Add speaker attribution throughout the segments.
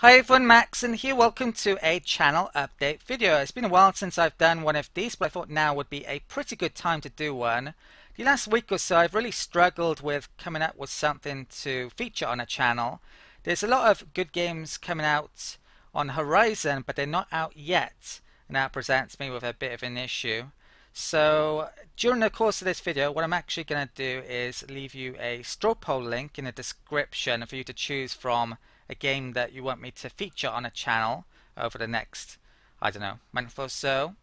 Speaker 1: Hi everyone, Macsen here. Welcome to a channel update video. It's been a while since I've done one of these, but I thought now would be a pretty good time to do one. The last week or so I've really struggled with coming up with something to feature on a channel. There's a lot of good games coming out on the horizon, but they're not out yet, and that presents me with a bit of an issue. So during the course of this video, what I'm actually going to do is leave you a Strawpoll link in the description for you to choose from a game that you want me to feature on a channel over the next, I don't know, month or so.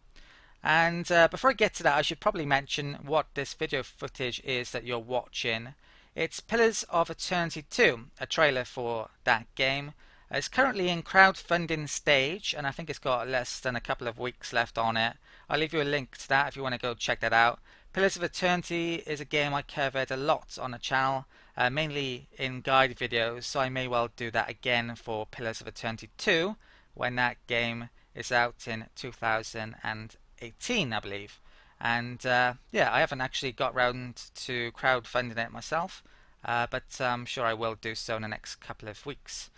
Speaker 1: And before I get to that, I should probably mention what this video footage is that you're watching. It's Pillars of Eternity 2, a trailer for that game. It's currently in crowdfunding stage, and I think it's got less than a couple of weeks left on it. I'll leave you a link to that if you want to go check that out. Pillars of Eternity is a game I covered a lot on the channel, mainly in guide videos, so I may well do that again for Pillars of Eternity 2 when that game is out in 2018, I believe. And yeah, I haven't actually got round to crowdfunding it myself, but I'm sure I will do so in the next couple of weeks.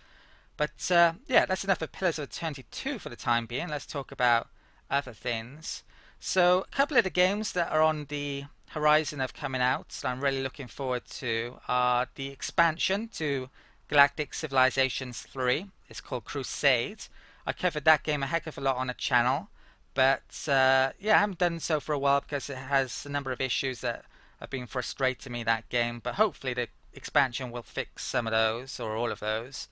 Speaker 1: But yeah, that's enough of Pillars of Eternity 2 for the time being. Let's talk about other things. So a couple of the games that are on the horizon of coming out that I'm really looking forward to are the expansion to Galactic Civilizations 3. It's called Crusade. I covered that game a heck of a lot on the channel, but yeah, I haven't done so for a while because it has a number of issues that have been frustrating me, that game, but hopefully the expansion will fix some of those or all of those.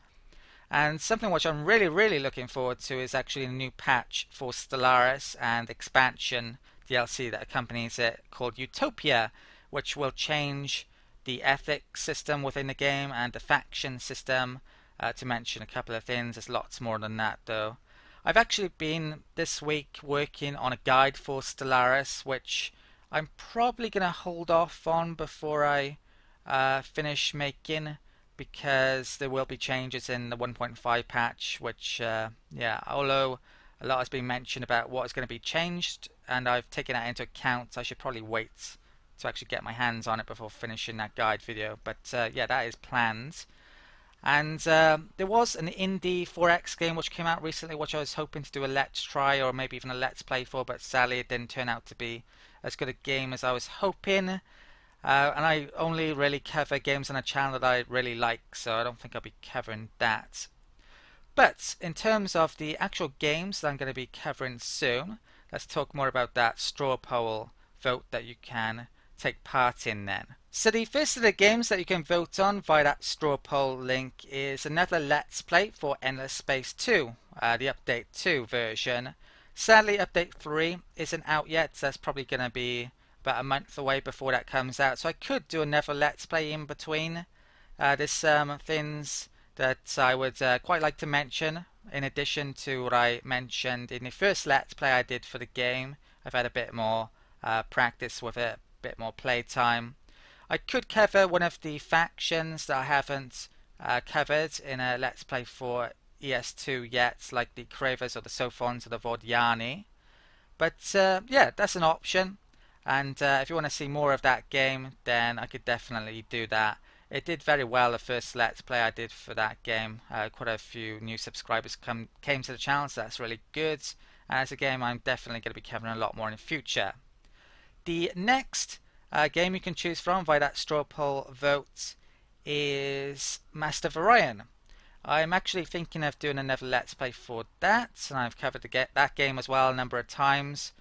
Speaker 1: And something which I'm really looking forward to is actually a new patch for Stellaris and expansion DLC that accompanies it called Utopia, which will change the ethics system within the game and the faction system, to mention a couple of things. There's lots more than that though. I've actually been this week working on a guide for Stellaris, which I'm probably going to hold off on before I finish making, because there will be changes in the 1.5 patch, which yeah, although a lot has been mentioned about what is going to be changed and I've taken that into account, I should probably wait to actually get my hands on it before finishing that guide video. But yeah, that is planned. And there was an indie 4X game which came out recently, which I was hoping to do a let's try or maybe even a let's play for, but sadly it didn't turn out to be as good a game as I was hoping. And I only really cover games on a channel that I really like, so I don't think I'll be covering that. But in terms of the actual games that I'm going to be covering soon, let's talk more about that Strawpoll vote that you can take part in then. So the first of the games that you can vote on via that Strawpoll link is another Let's Play for Endless Space 2, the Update 2 version. Sadly, Update 3 isn't out yet, so that's probably going to be about a month away before that comes out, so I could do another Let's Play in between. There's some things that I would quite like to mention in addition to what I mentioned in the first Let's Play I did for the game. I've had a bit more practice with it, a bit more playtime. I could cover one of the factions that I haven't covered in a Let's Play for ES2 yet, like the Cravers or the Sophons or the Vordiani. But yeah, that's an option. And if you want to see more of that game, then I could definitely do that. It did very well the first Let's Play I did for that game. Quite a few new subscribers came to the channel, so that's really good. And as a game I'm definitely going to be covering a lot more in the future. The next game you can choose from via that Strawpoll vote is Master of Orion. I'm actually thinking of doing another Let's Play for that, and I've covered that game as well a number of times.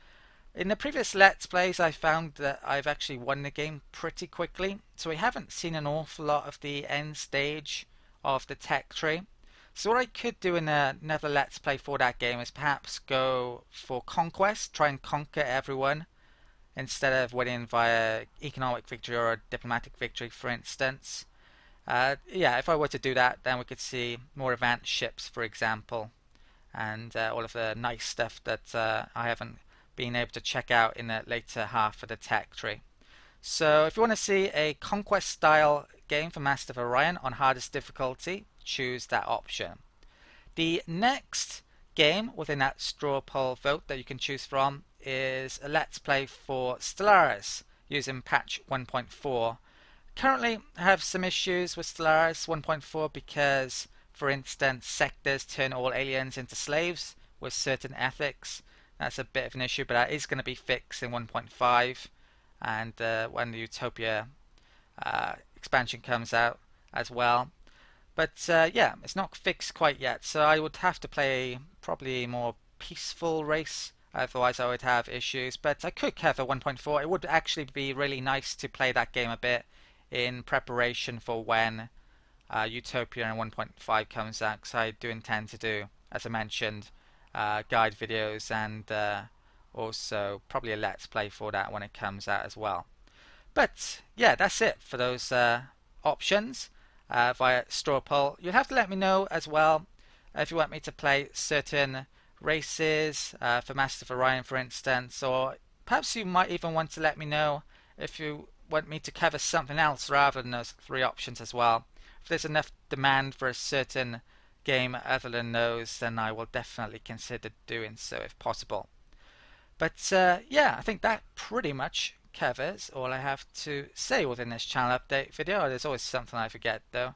Speaker 1: In the previous Let's Plays I found that I've actually won the game pretty quickly, so we haven't seen an awful lot of the end stage of the tech tree. So what I could do in another Let's Play for that game is perhaps go for conquest, try and conquer everyone instead of winning via economic victory or a diplomatic victory, for instance. Yeah, if I were to do that, then we could see more advanced ships, for example, and all of the nice stuff that I haven't been able to check out in the later half of the tech tree. So if you want to see a conquest style game for Master of Orion on hardest difficulty, choose that option. The next game within that Strawpoll vote that you can choose from is a Let's Play for Stellaris using patch 1.4. Currently I have some issues with Stellaris 1.4 because for instance, sectors turn all aliens into slaves with certain ethics. That's a bit of an issue, but that is going to be fixed in 1.5, and when the Utopia expansion comes out as well. But yeah, it's not fixed quite yet, so I would have to play probably a more peaceful race, otherwise I would have issues. But I could cover 1.4. It would actually be really nice to play that game a bit in preparation for when Utopia and 1.5 comes out, because I do intend to do, as I mentioned, guide videos and also probably a let's play for that when it comes out as well. But yeah, that's it for those options via Strawpoll. You'll have to let me know as well if you want me to play certain races for Master of Orion, for instance, or perhaps you might even want to let me know if you want me to cover something else rather than those 3 options as well. If there's enough demand for a certain game other than those, then I will definitely consider doing so if possible. But yeah, I think that pretty much covers all I have to say within this channel update video. There's always something I forget though.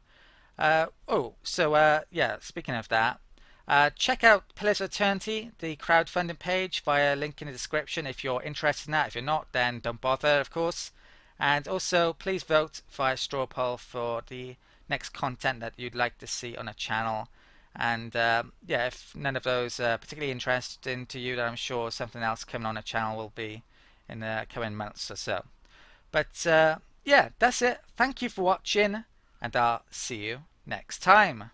Speaker 1: Yeah, speaking of that, check out Pillars of Eternity, the crowdfunding page, via link in the description if you're interested in that. If you're not, then don't bother, of course. And also, please vote via Strawpoll for the next content that you'd like to see on a channel. And yeah, if none of those are particularly interesting to you, then I'm sure something else coming on the channel will be in the coming months or so. But yeah, that's it. Thank you for watching, and I'll see you next time.